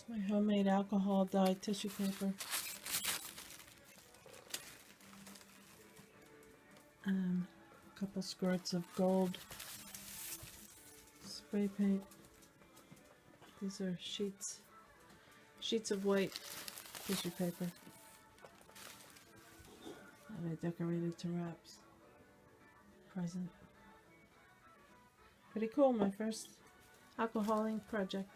My homemade alcohol dyed tissue paper. A couple squirts of gold spray paint. These are sheets of white tissue paper that I decorated to wraps. Present. Pretty cool, my first alcohol ink project.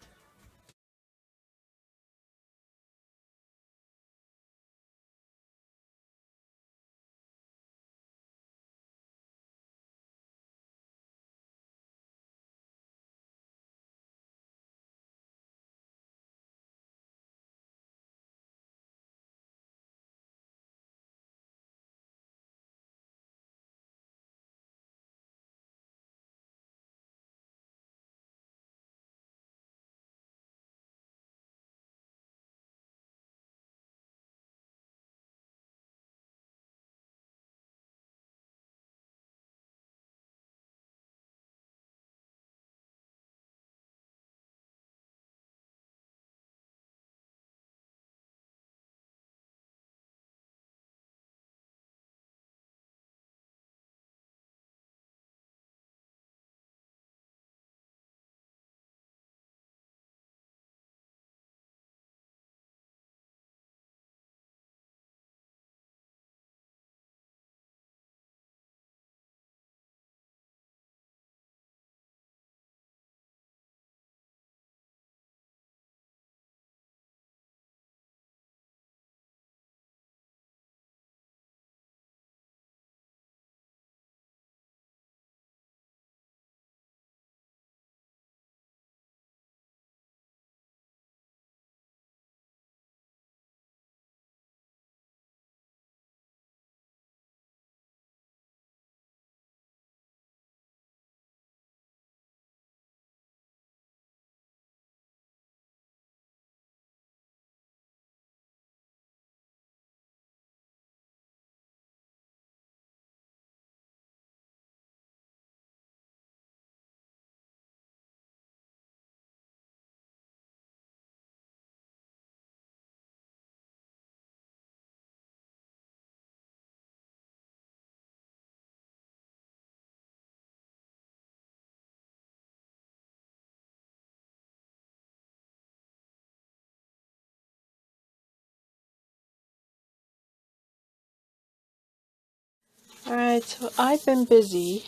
Alright, so I've been busy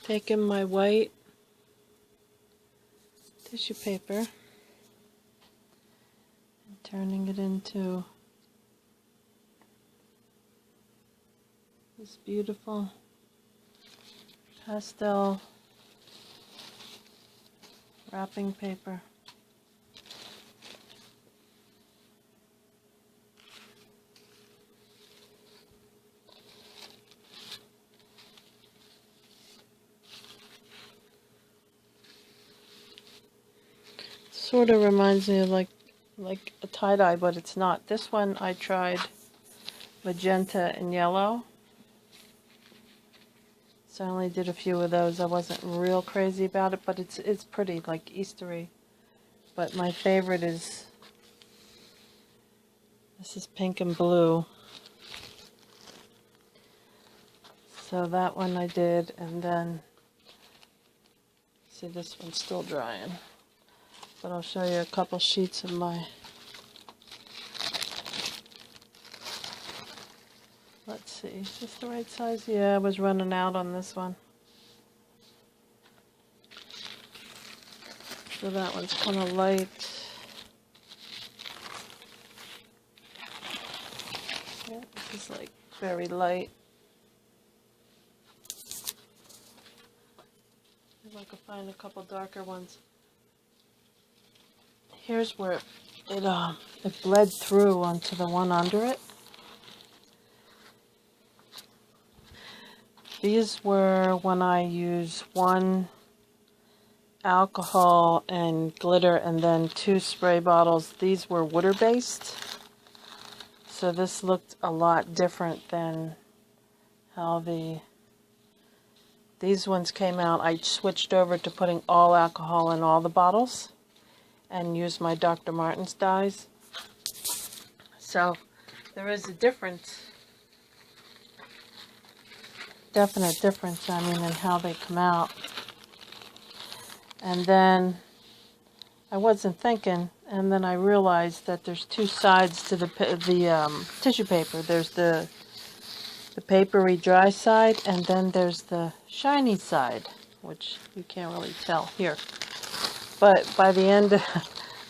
taking my white tissue paper and turning it into this beautiful pastel wrapping paper. Sort of reminds me of like a tie-dye, but it's not. This one I tried magenta and yellow. So I only did a few of those. I wasn't real crazy about it, but it's pretty, like Eastery. But my favorite is this is pink and blue. So that one I did, and then see, this one's still drying. But I'll show you a couple sheets of my, let's see, is this the right size? Yeah, I was running out on this one. So that one's kind of light. Yeah, this is like very light. If I could find a couple darker ones. Here's where it bled through onto the one under it. These were when I use one alcohol and glitter and then 2 spray bottles. These were water based. So this looked a lot different than how these ones came out. I switched over to putting all alcohol in all the bottles. and use my Dr. Martens dyes. So there is a difference, definite difference, I mean, in how they come out. And then I wasn't thinking, and then I realized that there's two sides to the tissue paper. There's the papery dry side, and then there's the shiny side, which you can't really tell here. But by the end of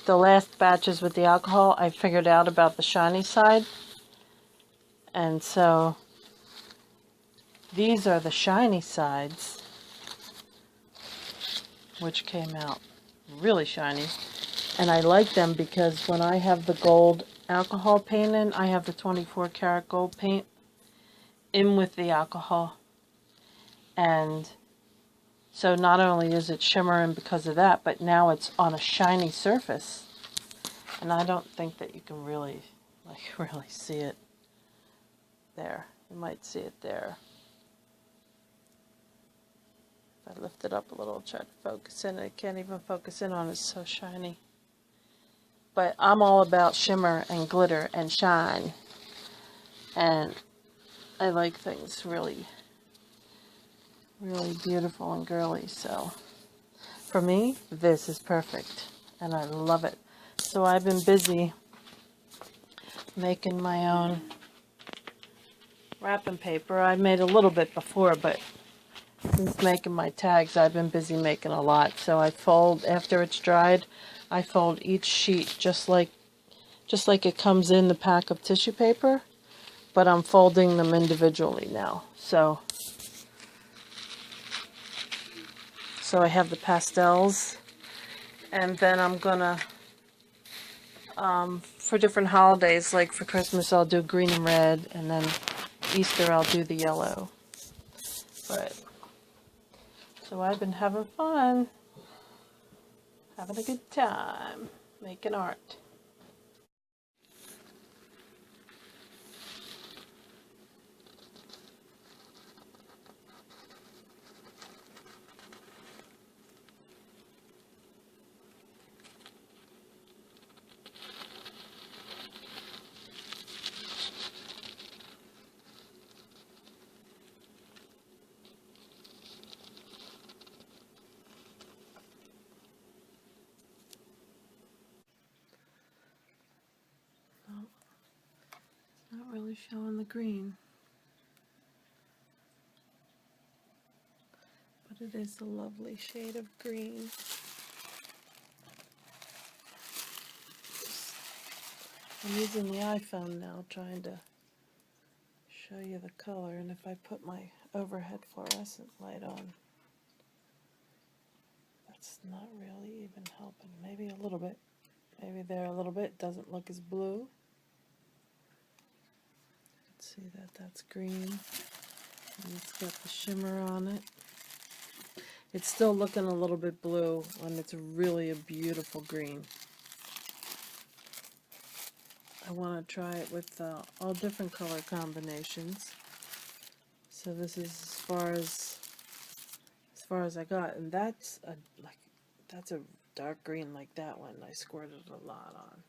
the last batches with the alcohol, I figured out about the shiny side. And so these are the shiny sides, which came out really shiny. And I like them because when I have the gold alcohol paint in, I have the 24 karat gold paint in with the alcohol. And so not only is it shimmering because of that, but now it's on a shiny surface. And I don't think that you can really see it there. You might see it there. If I lift it up a little, try to focus in, I can't even focus in on it, it's so shiny. But I'm all about shimmer and glitter and shine. And I like things really, really beautiful and girly. So for me, this is perfect. And I love it. So I've been busy making my own wrapping paper. I made a little bit before, but since making my tags, I've been busy making a lot. So I fold, after it's dried, I fold each sheet just like it comes in the pack of tissue paper, but I'm folding them individually now. So I have the pastels, and then I'm gonna, for different holidays, like for Christmas I'll do green and red, and then Easter I'll do the yellow. But so I've been having fun, having a good time making art. Not really showing the green, but it is a lovely shade of green. I'm using the iPhone now trying to show you the color, and if I put my overhead fluorescent light on, that's not really even helping. Maybe a little bit. Maybe there a little bit. Doesn't look as blue. See that that's green, and it's got the shimmer on it. It's still looking a little bit blue when it's really a beautiful green. I want to try it with all different color combinations. So this is as far as I got, and that's a dark green like that one. I squirted a lot on,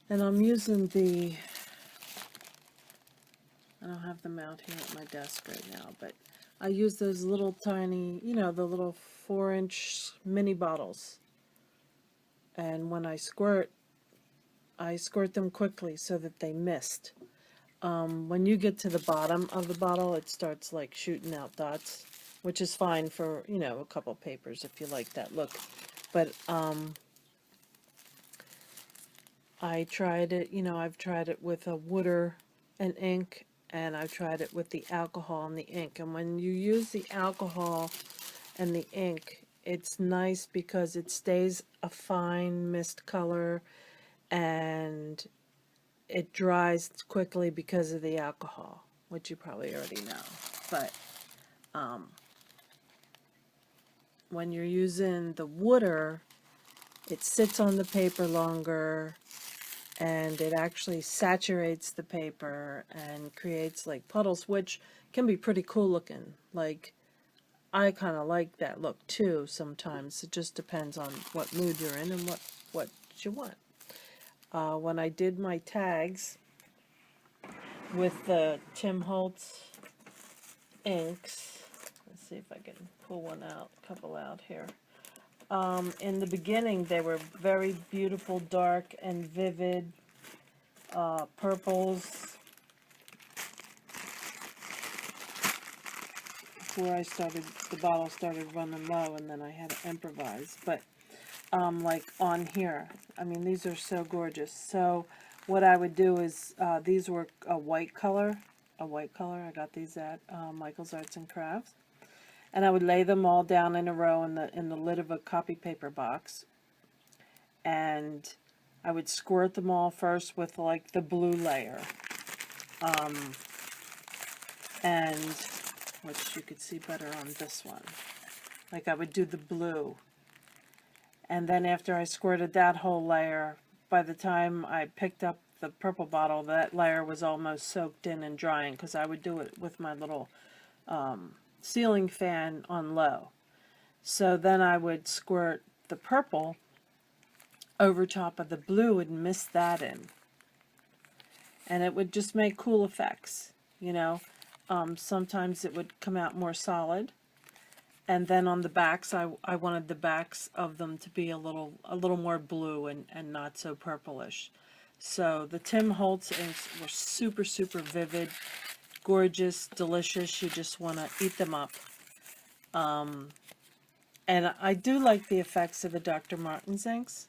and I'm using the. I don't have them out here at my desk right now, but I use those little tiny, the little 4-inch mini bottles. And when I squirt them quickly so that they mist. When you get to the bottom of the bottle, it starts like shooting out dots, which is fine for, a couple papers if you like that look. But I tried it, I've tried it with a water and ink, and I've tried it with the alcohol and the ink. And when you use the alcohol and the ink, it's nice because it stays a fine mist color, and it dries quickly because of the alcohol, which you probably already know. But when you're using the water, it sits on the paper longer, and it actually saturates the paper and creates like puddles, which can be pretty cool looking. Like I kind of like that look too sometimes. It just depends on what mood you're in and what you want. When I did my tags with the Tim Holtz inks, let's see if I can pull one out, a couple out here. In the beginning, they were very beautiful, dark and vivid purples. Before the bottle started running low, and then I had to improvise. But like on here, I mean, these are so gorgeous. So what I would do is, these were a white color. I got these at Michael's Arts and Crafts. And I would lay them all down in a row in the lid of a copy paper box. And I would squirt them all first with like the blue layer. And which you could see better on this one. Like I would do the blue. And then after I squirted that whole layer, by the time I picked up the purple bottle, that layer was almost soaked in and drying, because I would do it with my little ceiling fan on low. So then I would squirt the purple over top of the blue and mist that in. And it would just make cool effects, you know. Sometimes it would come out more solid. And then on the backs, I wanted the backs of them to be a little more blue and not so purplish. So the Tim Holtz inks were super, super vivid, gorgeous, delicious. You just want to eat them up. And I do like the effects of the Dr. Martens inks,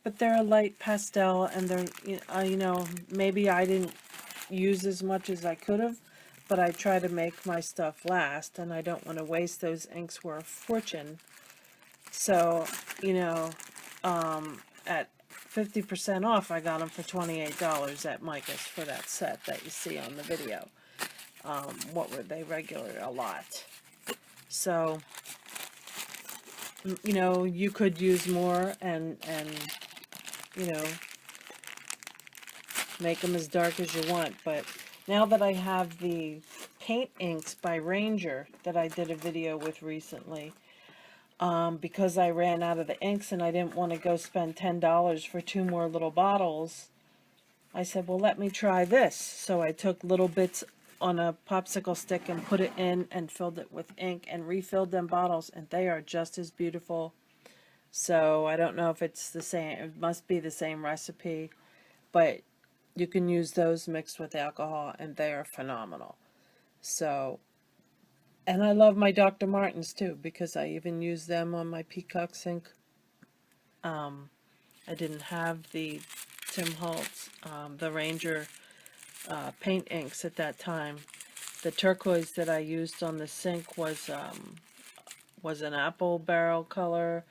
but they're a light pastel, and they're, you know, maybe I didn't use as much as I could have, but I try to make my stuff last, and I don't want to waste those inks. Were a fortune. So, you know, at 50% off, I got them for $28 at Micah's for that set that you see on the video. What were they regular? A lot. So, you know, you could use more and you know, make them as dark as you want, but now that I have the paint inks by Ranger that I did a video with recently, because I ran out of the inks and I didn't want to go spend $10 for 2 more little bottles, I said, well, let me try this. So I took little bits on a popsicle stick and put it in and filled it with ink and refilled them bottles, and they are just as beautiful. So I don't know if it's the same, it must be the same recipe, but you can use those mixed with alcohol and they are phenomenal. So, and I love my Dr. Martens too, because I even use them on my Peacock sink. I didn't have the Tim Holtz, the Ranger paint inks at that time. The turquoise that I used on the sink was an apple barrel color,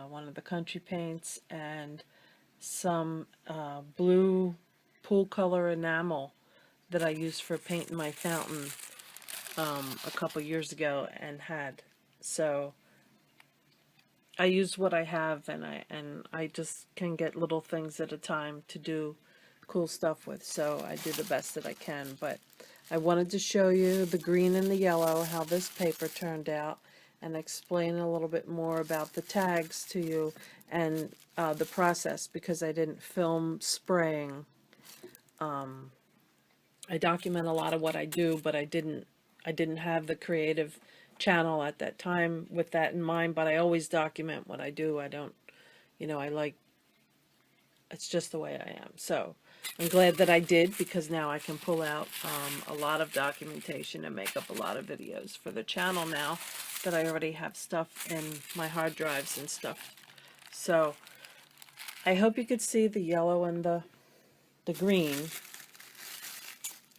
one of the country paints, and some blue pool color enamel that I used for painting my fountain a couple years ago and had. So I used what I have, and I just can get little things at a time to do cool stuff with. So I do the best that I can. But I wanted to show you the green and the yellow, how this paper turned out, and explain a little bit more about the tags to you and the process, because I didn't film spraying. I document a lot of what I do, but I didn't have the creative channel at that time with that in mind, but I always document what I do. I don't, you know, it's just the way I am. So I'm glad that I did, because now I can pull out a lot of documentation and make up a lot of videos for the channel now that I already have stuff in my hard drives and stuff. So I hope you could see the yellow and the green.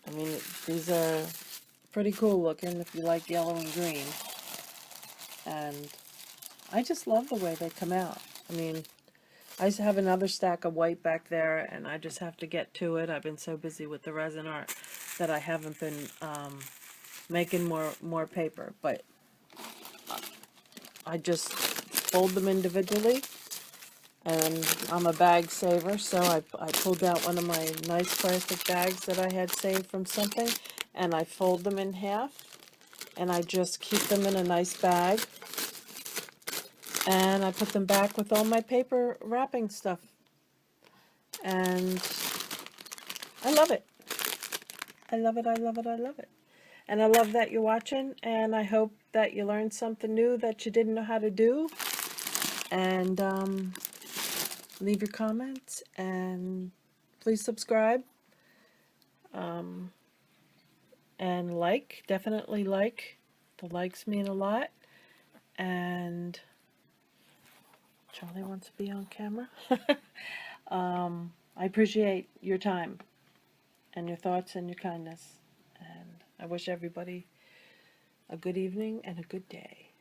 I mean, these are pretty cool looking if you like yellow and green. And I just love the way they come out. I mean, I have another stack of white back there, and I just have to get to it. I've been so busy with the resin art that I haven't been making more paper. But I just fold them individually, and I'm a bag saver, so I pulled out one of my nice plastic bags that I had saved from something, and I fold them in half, and I just keep them in a nice bag, and I put them back with all my paper wrapping stuff, and I love it. I love it, I love it, I love it. And I love that you're watching, and I hope that you learned something new that you didn't know how to do. And leave your comments, and please subscribe. And like, definitely like. The likes mean a lot. And Charlie wants to be on camera. I appreciate your time and your thoughts and your kindness. And I wish everybody a good evening and a good day.